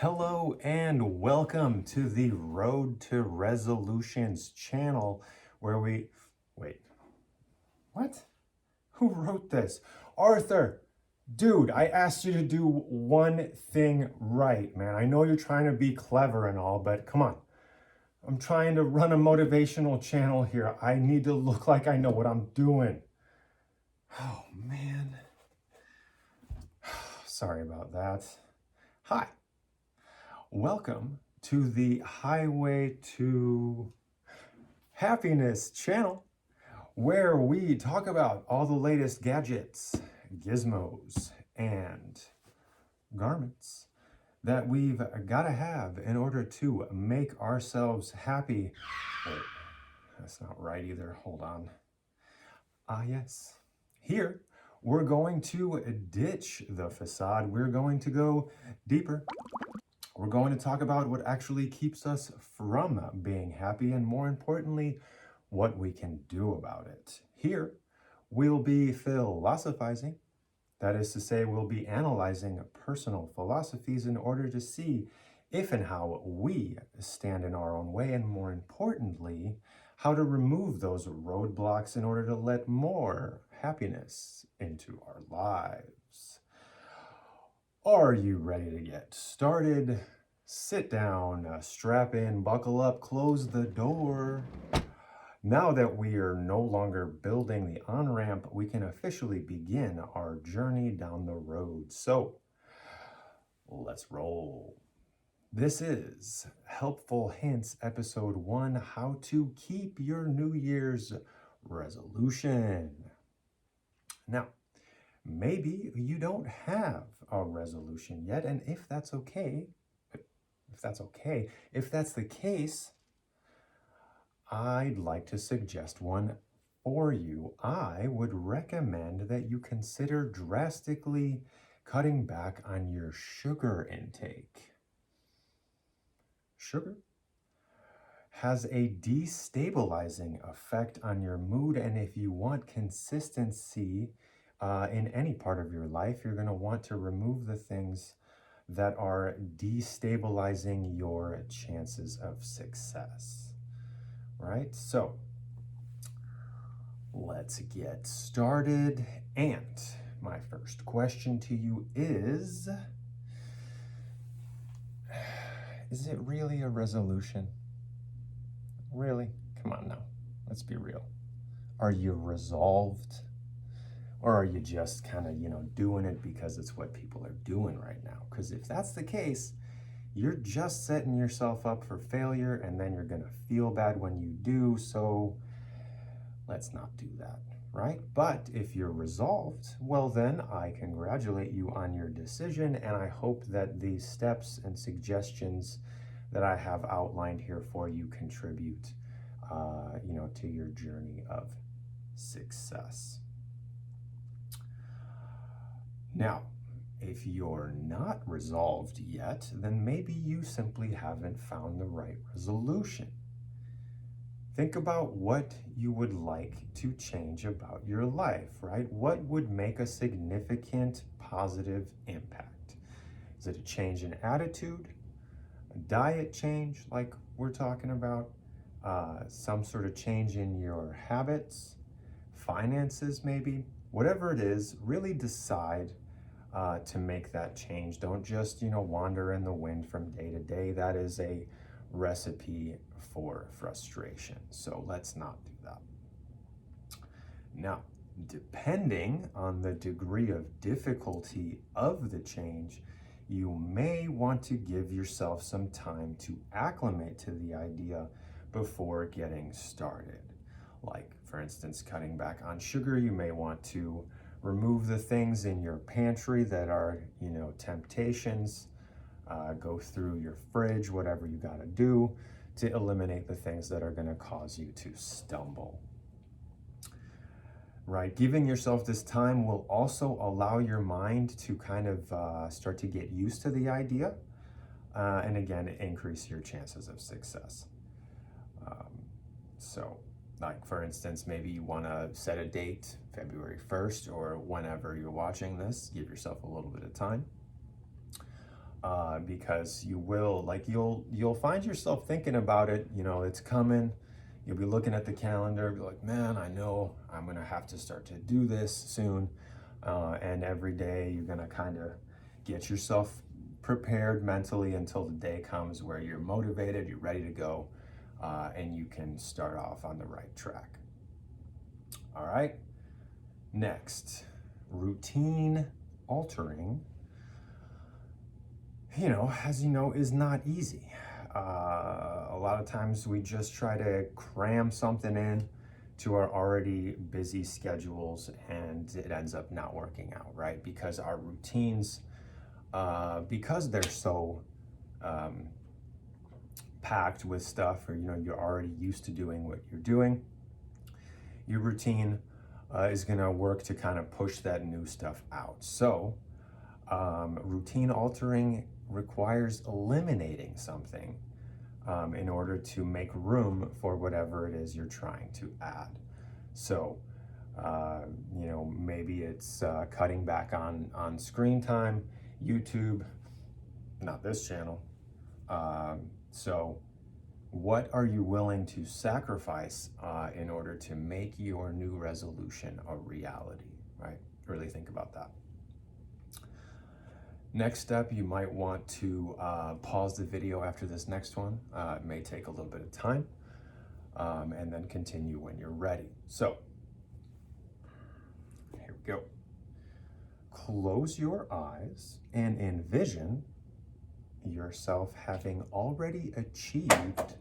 Hello and welcome to the Road to Resolutions channel where wait, what? Who wrote this? Arthur, dude, I asked you to do one thing right, man. I know you're trying to be clever and all, but come on. I'm trying to run a motivational channel here. I need to look like I know what I'm doing. Oh, man. Sorry about that. Hi. Welcome to the Highway to Happiness channel, where we talk about all the latest gadgets, gizmos, and garments that we've got to have in order to make ourselves happy. Wait, that's not right either. Hold on. Yes. Here, we're going to ditch the facade. We're going to go deeper. We're going to talk about what actually keeps us from being happy, and more importantly, what we can do about it. Here, we'll be philosophizing. That is to say, we'll be analyzing personal philosophies in order to see if and how we stand in our own way, and more importantly, how to remove those roadblocks in order to let more happiness into our lives. Are you ready to get started? Sit down, strap in, buckle up, close the door. Now that we are no longer building the on-ramp, we can officially begin our journey down the road. So, let's roll. This is Helpful Hints, Episode 1, How to Keep Your New Year's Resolution. Now, maybe you don't have a resolution yet, and if that's the case, I'd like to suggest one for you. I would recommend that you consider drastically cutting back on your sugar intake. Sugar has a destabilizing effect on your mood, and if you want consistency in any part of your life, you're going to want to remove the things that are destabilizing your chances of success. Right? So let's get started. And my first question to you is it really a resolution? Really? Come on now. Let's be real. Are you resolved? Or are you just kind of, doing it because it's what people are doing right now? Because if that's the case, you're just setting yourself up for failure, and then you're going to feel bad when you do. So let's not do that, right? But if you're resolved, well, then I congratulate you on your decision, and I hope that the steps and suggestions that I have outlined here for you contribute, to your journey of success. Now, if you're not resolved yet, then maybe you simply haven't found the right resolution. Think about what you would like to change about your life, right? What would make a significant positive impact? Is it a change in attitude, a diet change like we're talking about, some sort of change in your habits, finances maybe? Whatever it is, really decide to make that change. Don't just, wander in the wind from day to day. That is a recipe for frustration. So let's not do that. Now, depending on the degree of difficulty of the change, you may want to give yourself some time to acclimate to the idea before getting started. Like, for instance, cutting back on sugar, you may want to remove the things in your pantry that are, temptations. Go through your fridge, whatever you got to do to eliminate the things that are going to cause you to stumble. Right? Giving yourself this time will also allow your mind to kind of start to get used to the idea, and again, increase your chances of success. So, like, for instance, maybe you want to set a date, February 1st, or whenever you're watching this, give yourself a little bit of time. because you will, like, you'll find yourself thinking about it. It's coming. You'll be looking at the calendar, be like, man, I know I'm gonna have to start to do this soon. And every day you're gonna kind of get yourself prepared mentally until the day comes where you're motivated, you're ready to go, and you can start off on the right track. All right. Next, routine altering, as you know, is not easy. A lot of times we just try to cram something in to our already busy schedules, and it ends up not working out, right? Because our routines, because they're so packed with stuff, or you're already used to doing what you're doing, your routine is going to work to kind of push that new stuff out. So routine altering requires eliminating something in order to make room for whatever it is you're trying to add. So, maybe it's cutting back on screen time, YouTube, not this channel. So what are you willing to sacrifice in order to make your new resolution a reality, right? Really think about that. Next step, you might want to pause the video after this next one. It may take a little bit of time, and then continue when you're ready. So, here we go. Close your eyes and envision yourself having already achieved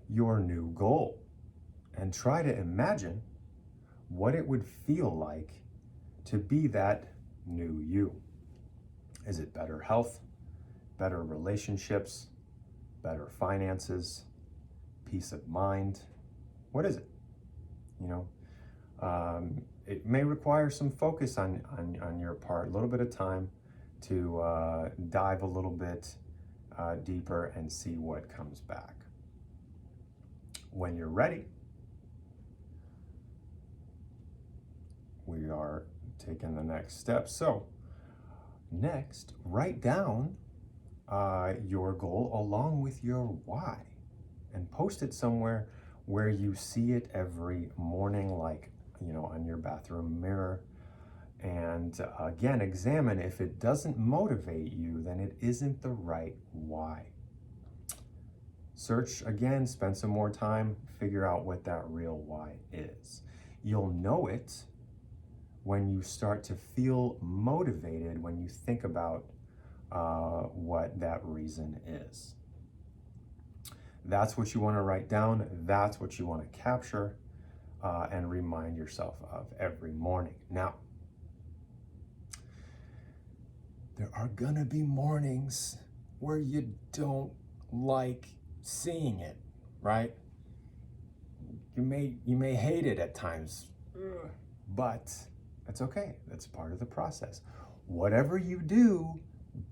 your new goal, and try to imagine what it would feel like to be that new you. Is it better health, better relationships, better finances, peace of mind? What is it? It may require some focus on your part, a little bit of time to dive a little bit deeper and see what comes back. When you're ready, we are taking the next step. So next, write down your goal along with your why, and post it somewhere where you see it every morning, like on your bathroom mirror. And again, examine if it doesn't motivate you, then it isn't the right why. Search again, spend some more time, figure out what that real why is. You'll know it when you start to feel motivated, when you think about what that reason is. That's what you want to write down. That's what you want to capture and remind yourself of every morning. Now, there are gonna be mornings where you don't like seeing it, right? You may hate it at times, but that's okay. That's part of the process. Whatever you do,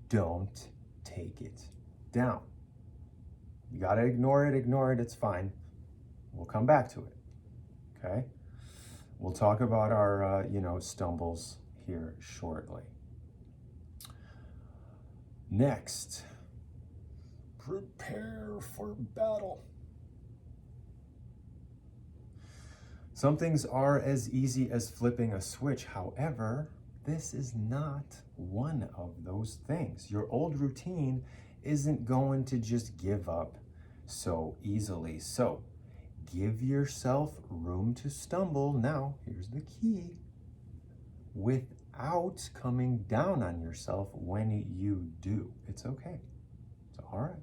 don't take it down. You gotta ignore it, it's fine. We'll come back to it, okay? We'll talk about our, stumbles here shortly. Next, prepare for battle. Some things are as easy as flipping a switch. However, this is not one of those things. Your old routine isn't going to just give up so easily. So give yourself room to stumble. Now, here's the key. Without coming down on yourself when you do. It's okay. It's all right.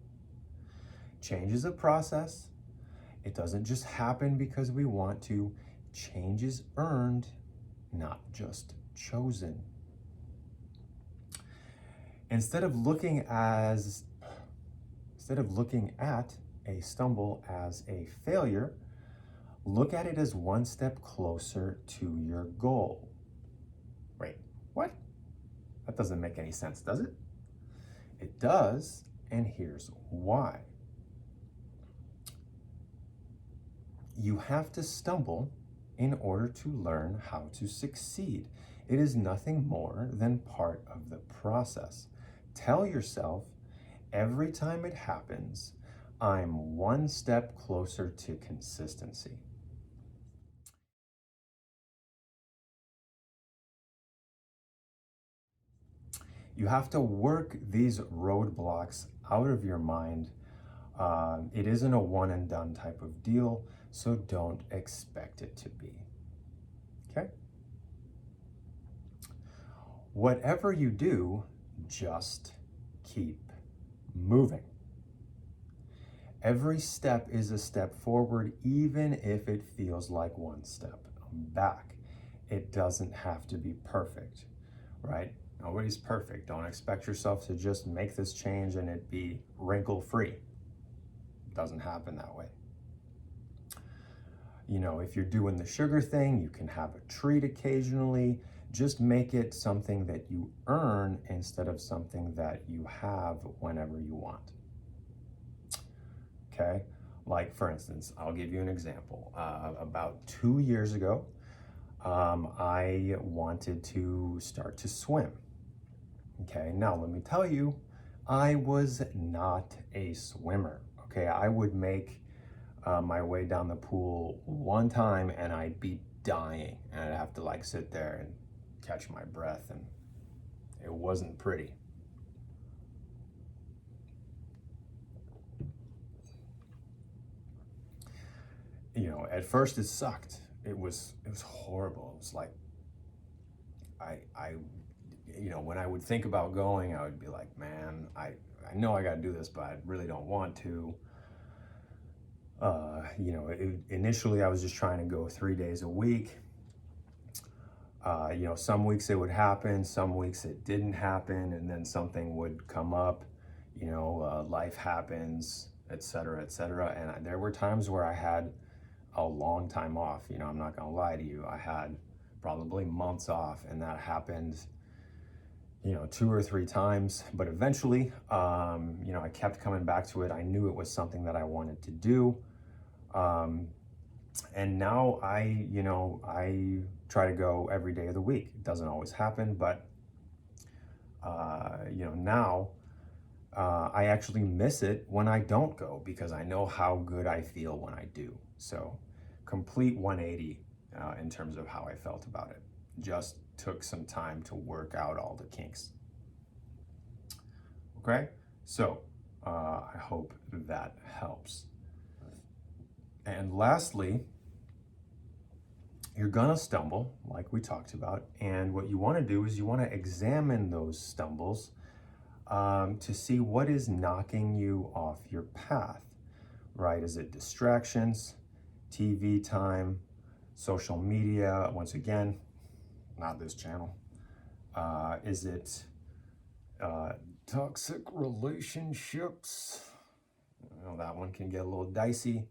Change is a process. It doesn't just happen because we want to. Change is earned, not just chosen. Instead of looking at a stumble as a failure, look at it as one step closer to your goal. Wait, what? That doesn't make any sense, does it? It does, and here's why. You have to stumble in order to learn how to succeed. It is nothing more than part of the process. Tell yourself every time it happens, I'm one step closer to consistency. You have to work these roadblocks out of your mind. It isn't a one and done type of deal, so don't expect it to be. Okay? Whatever you do, just keep moving. Every step is a step forward, even if it feels like one step back. It doesn't have to be perfect, right? Nobody's perfect. Don't expect yourself to just make this change and it be wrinkle free. It doesn't happen that way. You know, if you're doing the sugar thing, you can have a treat occasionally. Just make it something that you earn instead of something that you have whenever you want. Okay? Like, for instance, I'll give you an example. About 2 years ago, I wanted to start to swim. Okay, now let me tell you, I was not a swimmer. Okay, I would make my way down the pool one time and I'd be dying and I'd have to like sit there and catch my breath, and it wasn't pretty. You know, at first it sucked. It was horrible. It was like I you know, when I would think about going, I would be like, man, I know I got to do this, but I really don't want to. You know, initially I was just trying to go 3 days a week. You know, some weeks it would happen, some weeks it didn't happen, and then something would come up. You know, life happens, etc., etc. And there were times where I had a long time off. You know, I'm not gonna lie to you. I had probably months off, and that happened, you know, 2 or 3 times. But eventually, you know, I kept coming back to it. I knew it was something that I wanted to do. And now you know, I try to go every day of the week. It doesn't always happen, but, you know, now I actually miss it when I don't go because I know how good I feel when I do. So, complete 180 in terms of how I felt about it. Just took some time to work out all the kinks. Okay, so I hope that helps. And lastly, you're gonna stumble, like we talked about, and what you want to do is you want to examine those stumbles to see what is knocking you off your path, right? Is it distractions, TV time, social media? Once again, not this channel. Is it toxic relationships? You know, that one can get a little dicey.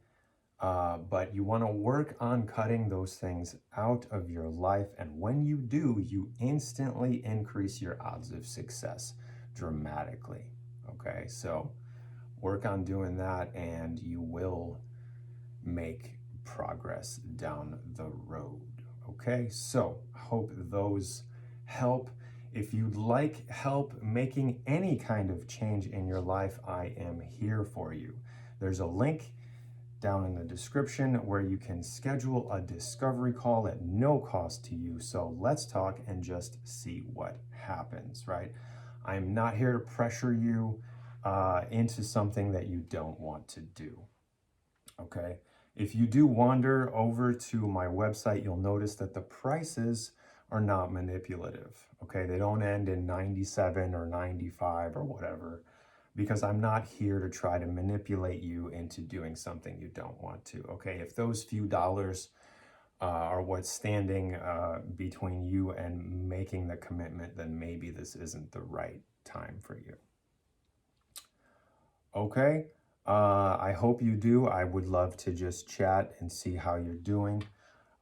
But you want to work on cutting those things out of your life. And when you do, you instantly increase your odds of success dramatically. Okay, so work on doing that and you will make progress down the road. Okay, so hope those help. If you'd like help making any kind of change in your life, I am here for you. There's a link down in the description where you can schedule a discovery call at no cost to you. So let's talk and just see what happens, right? I'm not here to pressure you into something that you don't want to do, okay? If you do wander over to my website, you'll notice that the prices are not manipulative, okay? They don't end in 97 or 95 or whatever, because I'm not here to try to manipulate you into doing something you don't want to, okay? If those few dollars are what's standing between you and making the commitment, then maybe this isn't the right time for you. Okay, I hope you do. I would love to just chat and see how you're doing.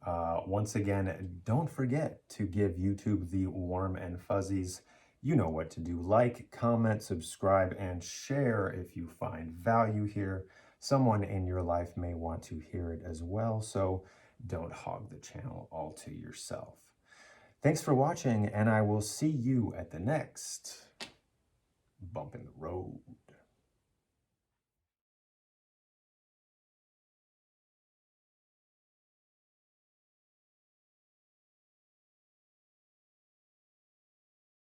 Once again, don't forget to give YouTube the warm and fuzzies. You know what to do. Like, comment, subscribe, and share if you find value here. Someone in your life may want to hear it as well, so don't hog the channel all to yourself. Thanks for watching, and I will see you at the next bump in the road.